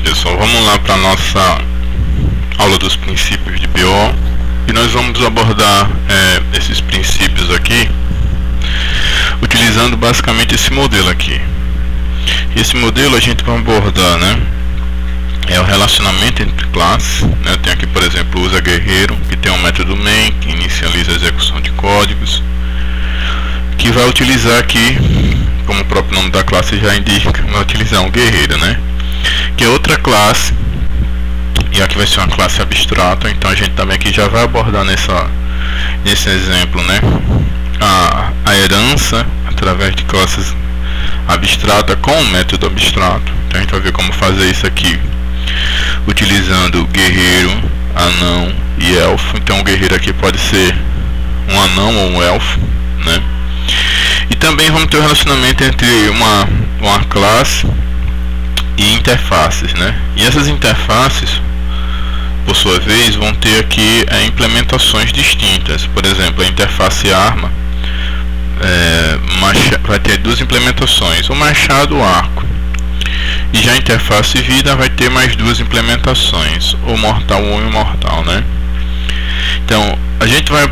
pessoal, vamos lá para a nossa aula dos princípios de BO e nós vamos abordar esses princípios aqui utilizando basicamente esse modelo aqui. Esse modelo a gente vai abordar, né, é o relacionamento entre classes, né? Tem aqui, por exemplo, o usa guerreiro, que tem um método main que inicializa a execução de códigos, que vai utilizar aqui, como o próprio nome da classe já indica, vai utilizar um guerreiro, né, que é outra classe, e aqui vai ser uma classe abstrata. Então a gente também aqui já vai abordar nesse exemplo, né, a herança através de classes abstrata com o método abstrato. Então a gente vai ver como fazer isso aqui utilizando guerreiro, anão e elfo. Então o guerreiro aqui pode ser um anão ou um elfo, né? E também vamos ter o relacionamento entre uma classe e interfaces, né? E essas interfaces, por sua vez, vão ter aqui implementações distintas. Por exemplo, a interface arma vai ter duas implementações, o machado e o arco. E já a interface vida vai ter mais duas implementações, o mortal ou o imortal, né? Então a gente vai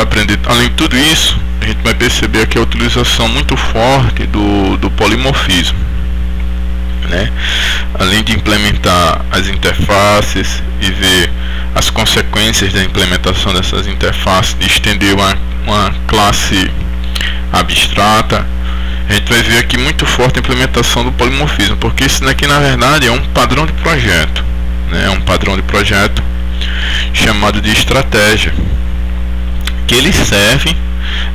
aprender, além de tudo isso, a gente vai perceber aqui a utilização muito forte do polimorfismo, né? Além de implementar as interfaces e ver as consequências da implementação dessas interfaces, de estender uma classe abstrata, a gente vai ver aqui muito forte a implementação do polimorfismo, porque isso daqui na verdade é um padrão de projeto, né? É um padrão de projeto chamado de estratégia, que ele serve,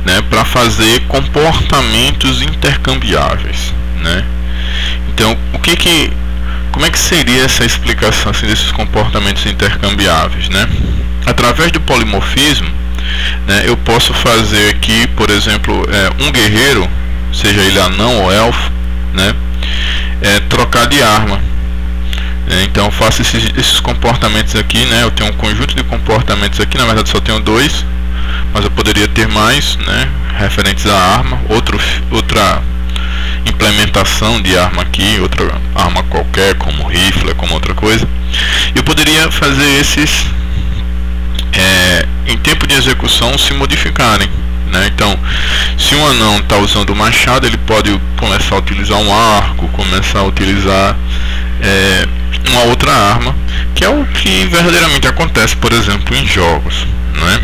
né, para fazer comportamentos intercambiáveis, né? Então como é que seria essa explicação assim, desses comportamentos intercambiáveis, né? Através do polimorfismo, né, eu posso fazer aqui, por exemplo, um guerreiro, seja ele anão ou elfo, né, trocar de arma. Então eu faço esses comportamentos aqui, né? Eu tenho um conjunto de comportamentos aqui, na verdade só tenho dois, mas eu poderia ter mais, né, referentes à arma, outra implementação de arma aqui, outra arma qualquer, como rifle, como outra coisa. Eu poderia fazer esses em tempo de execução se modificarem, né? Então, se um anão está usando o machado, ele pode começar a utilizar um arco, começar a utilizar uma outra arma, que é o que verdadeiramente acontece, por exemplo, em jogos, né?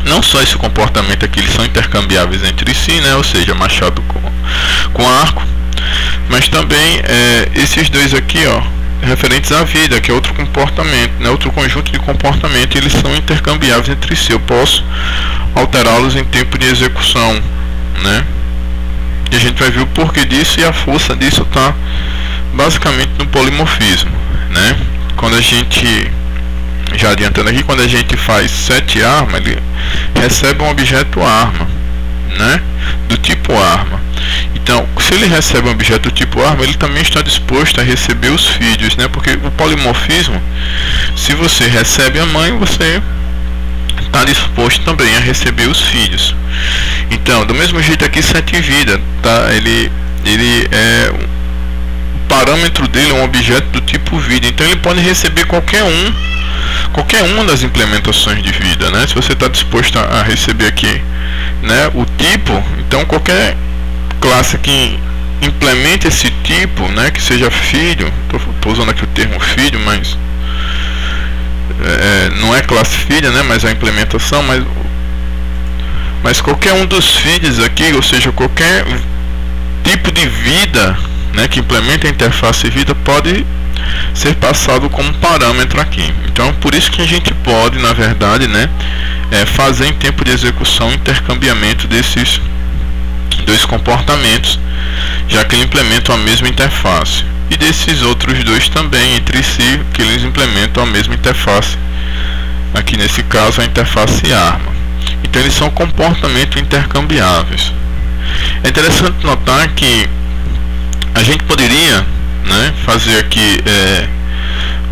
Não só esse comportamento aqui, eles são intercambiáveis entre si, né? Ou seja, machado com arco, mas também esses dois aqui, ó, referentes à vida, que é outro comportamento, né? Outro conjunto de comportamento, eles são intercambiáveis entre si. Eu posso alterá-los em tempo de execução, né? E a gente vai ver o porquê disso, e a força disso está basicamente no polimorfismo, né? Quando a gente, já adiantando aqui, quando a gente faz set arma, ele recebe um objeto arma, né, do tipo arma. Então, se ele recebe um objeto do tipo arma, ele também está disposto a receber os filhos, né? Porque o polimorfismo, se você recebe a mãe, você está disposto também a receber os filhos. Então, do mesmo jeito aqui, set vida, tá? Ele o parâmetro dele é um objeto do tipo vida. Então ele pode receber qualquer uma das implementações de vida, né? Se você está disposto a receber aqui, né, o tipo, então qualquer classe que implemente esse tipo, né, que seja filho, estou usando aqui o termo filho, mas não é classe filha, né, mas a implementação, mas qualquer um dos filhos aqui, ou seja, qualquer tipo de vida, né, que implementa a interface vida, pode ser passado como parâmetro aqui. Então por isso que a gente pode, na verdade, né, fazer em tempo de execução intercambiamento desses dois comportamentos, já que eles implementam a mesma interface, e desses outros dois também entre si, que eles implementam a mesma interface, aqui nesse caso a interface arma. Então eles são comportamentos intercambiáveis. É interessante notar que a gente poderia, né, fazer aqui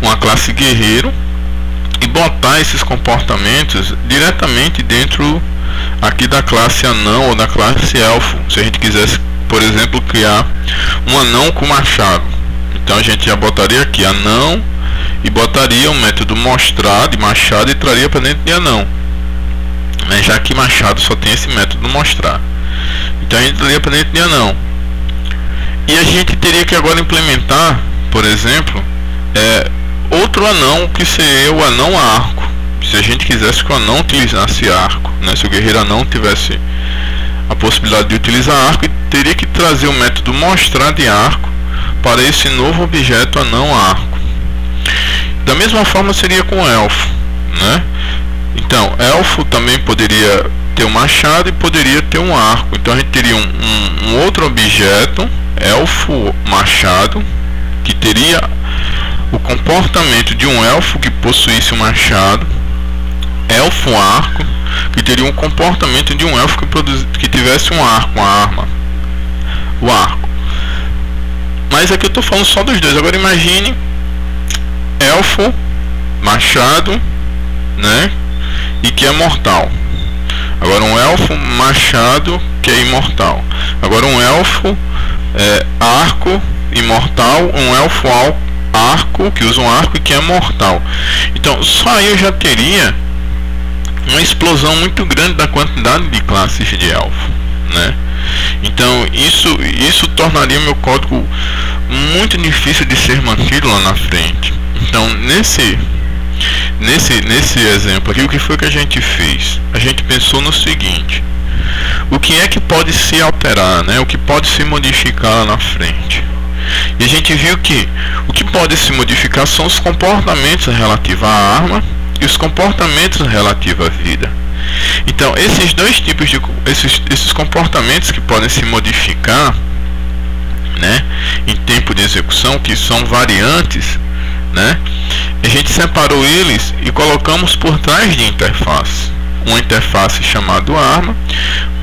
uma classe guerreiro e botar esses comportamentos diretamente dentro aqui da classe anão ou da classe elfo. Se a gente quisesse, por exemplo, criar um anão com machado, Então a gente já botaria aqui anão e botaria o método mostrar de machado e traria para dentro de anão, né? Já que machado só tem esse método mostrar, então a gente traria para dentro de anão. E a gente teria que agora implementar, por exemplo, outro anão, que seria o anão arco. Se a gente quisesse que o anão utilizasse arco, né? Se o guerreiro anão tivesse a possibilidade de utilizar arco, teria que trazer o método mostrar de arco para esse novo objeto anão arco. Da mesma forma seria com o elfo, né? Então, elfo também poderia ter um machado e poderia ter um arco. Então a gente teria um outro objeto, elfo machado, que teria o comportamento de um elfo que possuísse um machado, elfo arco, que teria um comportamento de um elfo que tivesse um arco, uma arma, o arco. Mas aqui eu estou falando só dos dois. Agora imagine elfo machado, né, e que é mortal. Agora um elfo machado que é imortal. Agora um elfo arco imortal, um elfo arco que usa um arco e que é mortal. Então só aí eu já teria uma explosão muito grande da quantidade de classes de elfo, né? Então isso tornaria meu código muito difícil de ser mantido lá na frente. Então nesse exemplo aqui, o que foi que a gente fez? A gente pensou no seguinte: o que é que pode se alterar, né? O que pode se modificar lá na frente? E a gente viu que o que pode se modificar são os comportamentos relativos à arma e os comportamentos relativos à vida. Então esses dois tipos de esses comportamentos que podem se modificar, né, em tempo de execução, que são variantes, né, a gente separou eles e colocamos por trás de interface. Uma interface chamada arma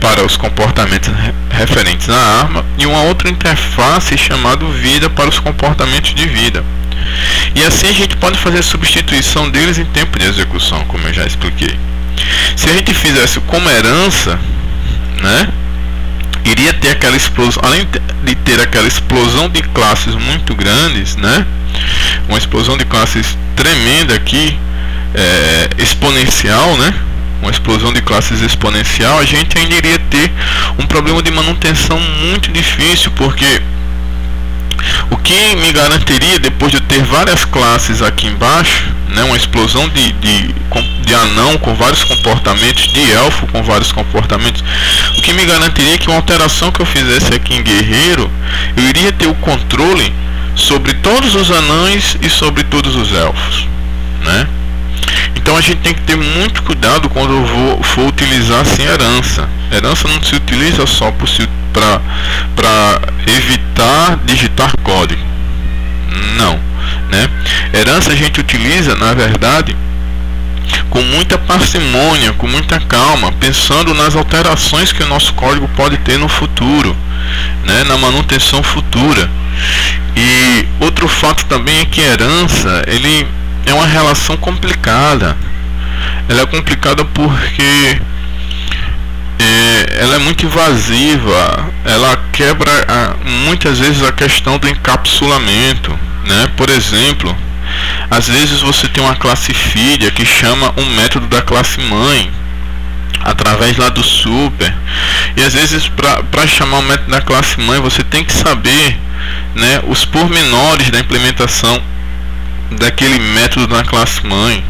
para os comportamentos referentes à arma e uma outra interface chamada vida para os comportamentos de vida. E assim a gente pode fazer a substituição deles em tempo de execução, como eu já expliquei. Se a gente fizesse como herança, né, iria ter aquela explosão, além de ter aquela explosão de classes muito grandes, né, uma explosão de classes tremenda aqui, exponencial, né, uma explosão de classes exponencial, a gente ainda iria ter um problema de manutenção muito difícil, porque o que me garantiria, depois de ter várias classes aqui embaixo, né, uma explosão de anão com vários comportamentos, de elfo com vários comportamentos, o que me garantiria que uma alteração que eu fizesse aqui em guerreiro, eu iria ter o controle sobre todos os anões e sobre todos os elfos, né? Então a gente tem que ter muito cuidado quando eu for utilizar assim herança. Herança não se utiliza só para evitar digitar código, não, né? Herança a gente utiliza, na verdade, com muita parcimônia, com muita calma, pensando nas alterações que o nosso código pode ter no futuro, né, na manutenção futura. E outro fato também é que herança, ele é uma relação complicada. Ela é complicada porque ela é muito invasiva, ela quebra muitas vezes a questão do encapsulamento, né? Por exemplo, às vezes você tem uma classe filha que chama um método da classe mãe através lá do super, e às vezes para chamar o método da classe mãe você tem que saber, né, os pormenores da implementação daquele método na classe mãe.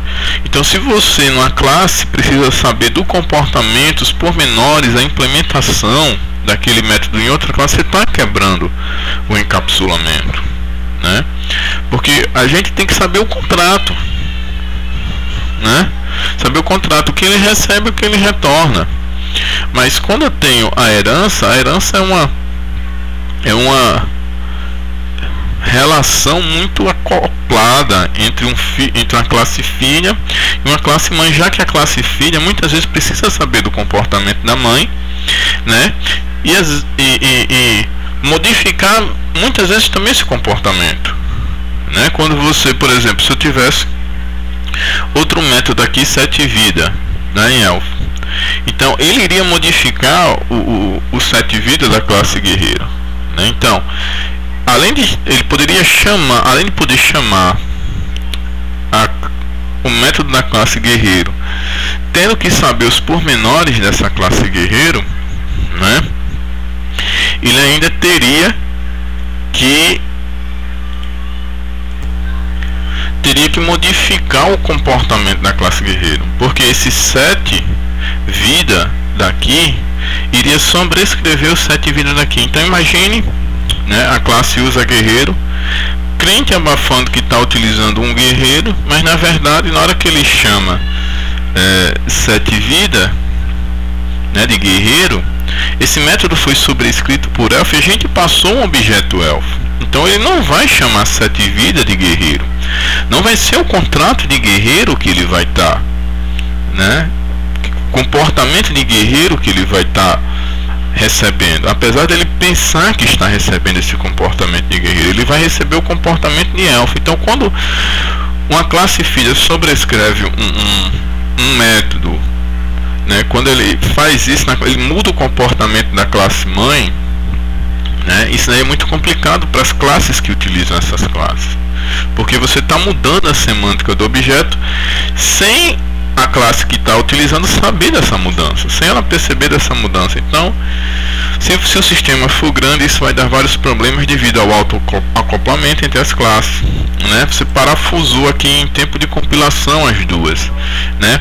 Então se você numa classe precisa saber do comportamento, os pormenores, a implementação daquele método em outra classe, você está quebrando o encapsulamento, né? Porque a gente tem que saber o contrato, né? Saber o contrato, o que ele recebe, o que ele retorna. Mas quando eu tenho a herança é uma relação muito acoplada entre uma classe filha e uma classe mãe, já que a classe filha muitas vezes precisa saber do comportamento da mãe, né, e modificar muitas vezes também esse comportamento, né? Quando você, por exemplo, se eu tivesse outro método aqui, 7 vida, né, em elfo, então ele iria modificar o 7 vida da classe guerreiro, né? Então a ele poderia chamar, além de poder chamar o método da classe guerreiro, tendo que saber os pormenores dessa classe guerreiro, né? Ele ainda teria que modificar o comportamento da classe guerreiro, porque esse 7 vida daqui iria sobrescrever os 7 vida daqui. Então imagine, né, a classe usa guerreiro, crente abafando que está utilizando um guerreiro, mas na verdade na hora que ele chama 7 vida, né, de guerreiro, esse método foi sobrescrito por elfo e a gente passou um objeto elfo. Então ele não vai chamar 7 vida de guerreiro, não vai ser o contrato de guerreiro que ele vai estar, né, comportamento de guerreiro que ele vai estar recebendo. Apesar dele pensar que está recebendo esse comportamento de guerreiro, ele vai receber o comportamento de elfo. Então quando uma classe filha sobrescreve um método, né, quando ele faz isso, ele muda o comportamento da classe mãe, né, isso daí é muito complicado para as classes que utilizam essas classes, porque você está mudando a semântica do objeto sem a classe que está utilizando saber dessa mudança, sem ela perceber dessa mudança. Então, se o sistema for grande, isso vai dar vários problemas devido ao autoacoplamento entre as classes, né? Você parafusou aqui em tempo de compilação as duas, né?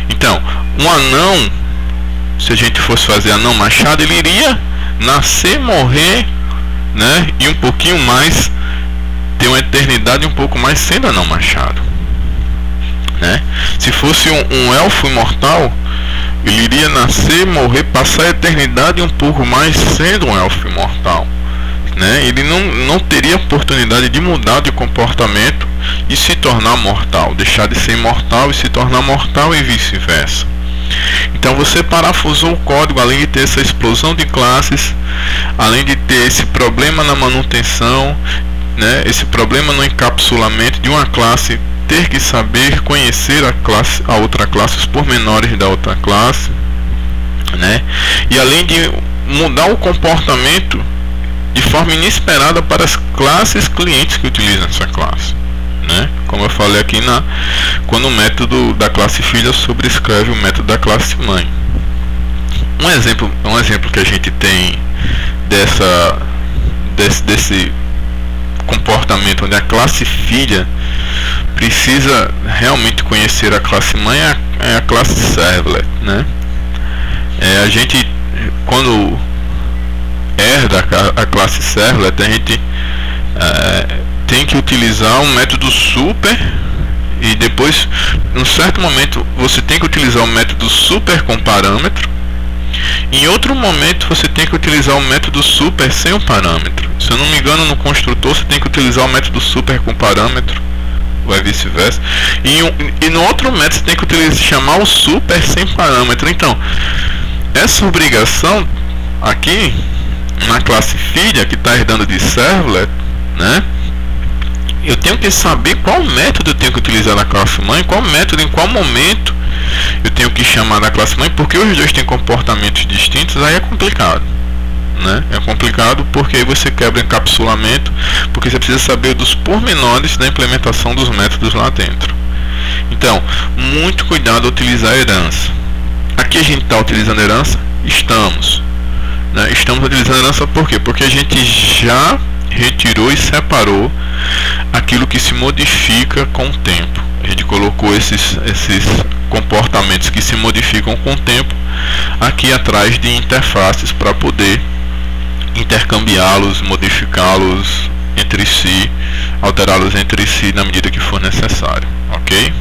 Então, um anão, se a gente fosse fazer anão machado, ele iria nascer, morrer, né, e um pouquinho mais, ter uma eternidade um pouco mais sendo anão machado, né? Se fosse um elfo imortal, ele iria nascer, morrer, passar a eternidade um pouco mais sendo um elfo imortal, né? Ele não teria oportunidade de mudar de comportamento e se tornar mortal, deixar de ser imortal e se tornar mortal e vice-versa. Então você parafusou o código, além de ter essa explosão de classes, além de ter esse problema na manutenção, né, esse problema no encapsulamento de uma classe, ter que saber conhecer a outra classe, os pormenores da outra classe, né, e além de mudar o comportamento de forma inesperada para as classes clientes que utilizam essa classe, né? Como eu falei aqui, quando o método da classe filha sobrescreve o método da classe mãe. Um exemplo que a gente tem desse comportamento onde a classe filha precisa realmente conhecer a classe mãe é a classe servlet, né? A gente, quando herda a classe servlet, a gente tem que utilizar um método super, e depois, num certo momento, você tem que utilizar o método super com parâmetro. Em outro momento você tem que utilizar o método super sem o parâmetro. Se eu não me engano, no construtor você tem que utilizar o método super com parâmetro, ou é vice-versa. E no outro método você tem que chamar o super sem parâmetro. Então, essa obrigação aqui na classe filha, que está herdando de servlet, né, eu tenho que saber qual método eu tenho que utilizar na classe mãe, qual método, em qual momento eu tenho que chamar da classe mãe, porque os dois têm comportamentos distintos. Aí é complicado, né? É complicado porque aí você quebra encapsulamento, porque você precisa saber dos pormenores da implementação dos métodos lá dentro. Então, muito cuidado ao utilizar a herança. Aqui a gente está utilizando a herança? Estamos, né? Estamos utilizando a herança por quê? Porque a gente já retirou e separou aquilo que se modifica com o tempo. A gente colocou esses comportamentos que se modificam com o tempo aqui atrás de interfaces para poder intercambiá-los, modificá-los entre si, alterá-los entre si na medida que for necessário, ok?